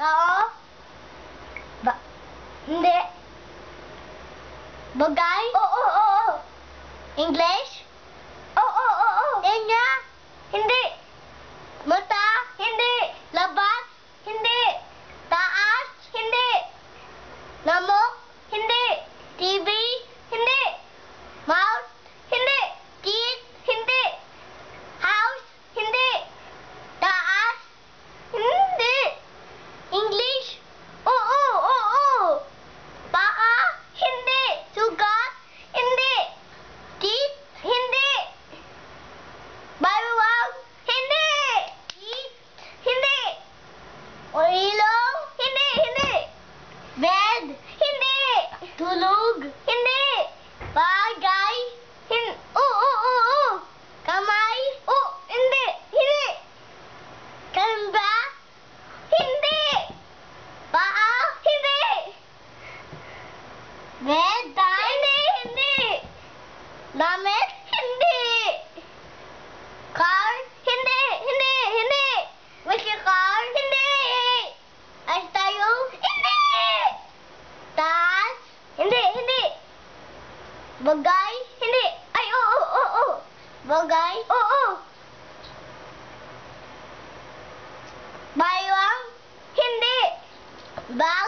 Tao? Hindi. Bagay? Oo. English? Oo. Enya? Hindi. Mata? Hindi. Labas? Hindi. Taas? Hindi. Lamok? Hindi. TV? Hindi. Mouth? Hindi. Teeth? Hindi. House? Hindi. Taas? Hindi. English? Oo. Paa? Hindi. Sugat? Hindi. Teeth? Hindi. Baliwag? Hindi. Teeth? Hindi. Ilong? Hindi. Bed? Hindi. Tulog? Hindi. Bagay? Oo. Kamay? Hindi. Kamba? Hindi. Paa? Hindi. Bed? Hindi. Damit? Hindi. Car? Hindi. Whiskey car? Hindi. Ayos tayo? Hindi. Taas? Hindi. Bagay? Hindi. Ay, oo. Bagay? Oo. Baywang? Hindi. Bag?